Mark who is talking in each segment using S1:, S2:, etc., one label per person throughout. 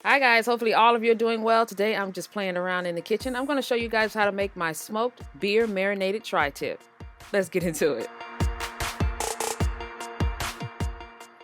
S1: Hi guys, hopefully all of you are doing well. Today I'm just playing around in the kitchen. I'm going to show you guys how to make my smoked beer marinated tri-tip. Let's get into it.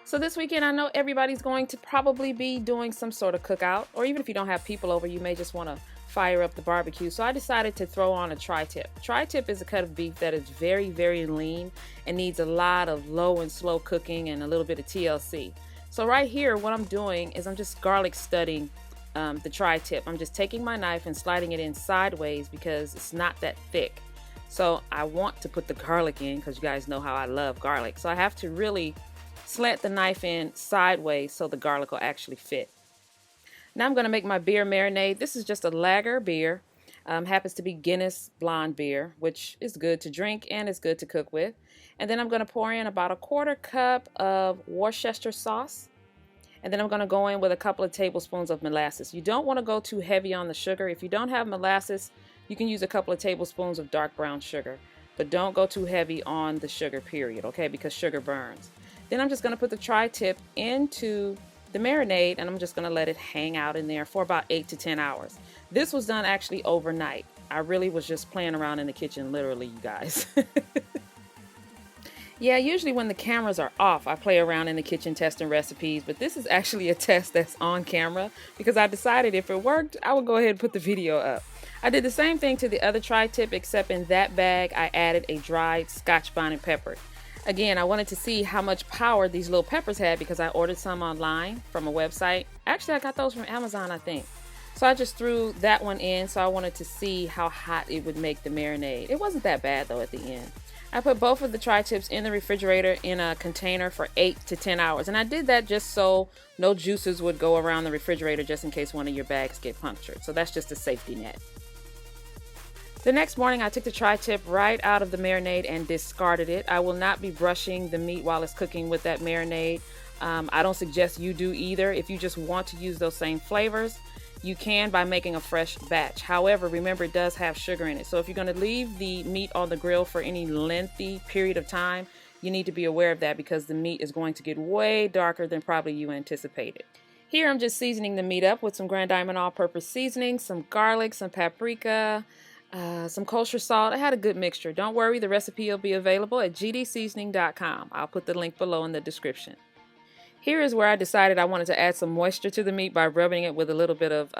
S1: So this weekend I know everybody's going to probably be doing some sort of cookout, or even if you don't have people over, you may just want to fire up the barbecue. So I decided to throw on a tri-tip. Tri-tip is a cut of beef that is very, very lean and needs a lot of low and slow cooking and a little bit of TLC. So right here, what I'm doing is I'm just garlic studding the tri-tip. I'm just taking my knife and sliding it in sideways because it's not that thick. So I want to put the garlic in because you guys know how I love garlic. So I have to really slant the knife in sideways so the garlic will actually fit. Now I'm going to make my beer marinade. This is just a lager beer. Happens to be Guinness blonde beer, which is good to drink and it's good to cook with. And then I'm going to pour in about a 1/4 cup of Worcestershire sauce. And then I'm going to go in with a couple of tablespoons of molasses. You don't want to go too heavy on the sugar. If you don't have molasses, you can use a couple of tablespoons of dark brown sugar. But don't go too heavy on the sugar, period, okay? Because sugar burns. Then I'm just going to put the tri-tip into the marinade and I'm just going to let it hang out in there for about 8 to 10 hours. This was done actually overnight. I really was just playing around in the kitchen, literally, you guys. Yeah, usually when the cameras are off, I play around in the kitchen testing recipes, but this is actually a test that's on camera because I decided if it worked, I would go ahead and put the video up. I did the same thing to the other tri-tip, except in that bag, I added a dried Scotch bonnet pepper. Again, I wanted to see how much power these little peppers had because I ordered some online from a website. Actually, I got those from Amazon, I think. So I just threw that one in, so I wanted to see how hot it would make the marinade. It wasn't that bad though at the end. I put both of the tri-tips in the refrigerator in a container for 8 to 10 hours. And I did that just so no juices would go around the refrigerator just in case one of your bags get punctured. So that's just a safety net. The next morning I took the tri-tip right out of the marinade and discarded it. I will not be brushing the meat while it's cooking with that marinade. I don't suggest you do either. If you just want to use those same flavors, you can by making a fresh batch. However, remember it does have sugar in it. So if you're going to leave the meat on the grill for any lengthy period of time, you need to be aware of that because the meat is going to get way darker than probably you anticipated. Here I'm just seasoning the meat up with some Grand Diamond all-purpose seasoning, some garlic, some paprika, some kosher salt. I had a good mixture. Don't worry, the recipe will be available at gdseasoning.com. I'll put the link below in the description. Here is where I decided I wanted to add some moisture to the meat by rubbing it with a little bit of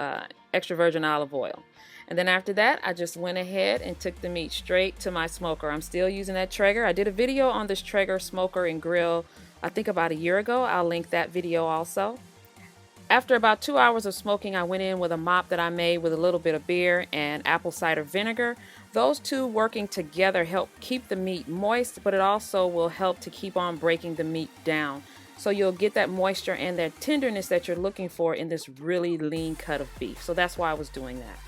S1: extra virgin olive oil. And then after that, I just went ahead and took the meat straight to my smoker. I'm still using that Traeger. I did a video on this Traeger smoker and grill, I think about a year ago. I'll link that video also. After about 2 hours of smoking, I went in with a mop that I made with a little bit of beer and apple cider vinegar. Those two working together help keep the meat moist, but it also will help to keep on breaking the meat down. So you'll get that moisture and that tenderness that you're looking for in this really lean cut of beef. So that's why I was doing that.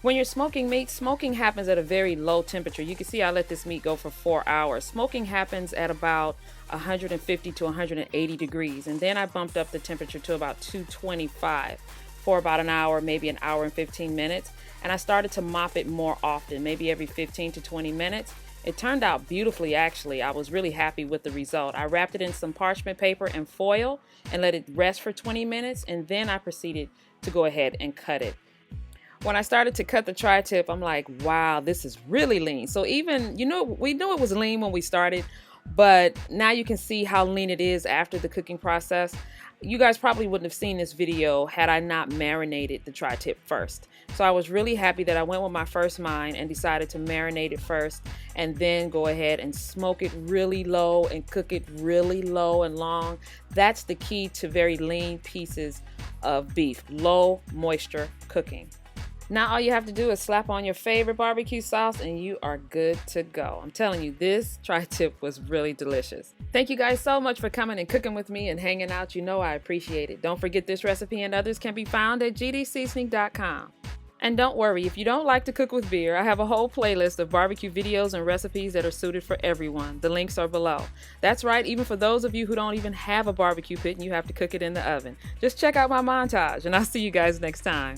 S1: When you're smoking meat, smoking happens at a very low temperature. You can see I let this meat go for 4 hours. Smoking happens at about 150 to 180 degrees. And then I bumped up the temperature to about 225 for about an hour, maybe an hour and 15 minutes. And I started to mop it more often, maybe every 15 to 20 minutes. It turned out beautifully, actually. I was really happy with the result. I wrapped it in some parchment paper and foil and let it rest for 20 minutes, and then I proceeded to go ahead and cut it. When I started to cut the tri-tip, I'm like, wow, this is really lean. So even, we knew it was lean when we started, but now you can see how lean it is after the cooking process. You guys probably wouldn't have seen this video had I not marinated the tri-tip first. So I was really happy that I went with my first mind and decided to marinate it first and then go ahead and smoke it really low and cook it really low and long. That's the key to very lean pieces of beef, low moisture cooking. Now all you have to do is slap on your favorite barbecue sauce and you are good to go. I'm telling you, this tri-tip was really delicious. Thank you guys so much for coming and cooking with me and hanging out. You know I appreciate it. Don't forget this recipe and others can be found at gdseasoning.com. And don't worry, if you don't like to cook with beer, I have a whole playlist of barbecue videos and recipes that are suited for everyone. The links are below. That's right, even for those of you who don't even have a barbecue pit and you have to cook it in the oven. Just check out my montage and I'll see you guys next time.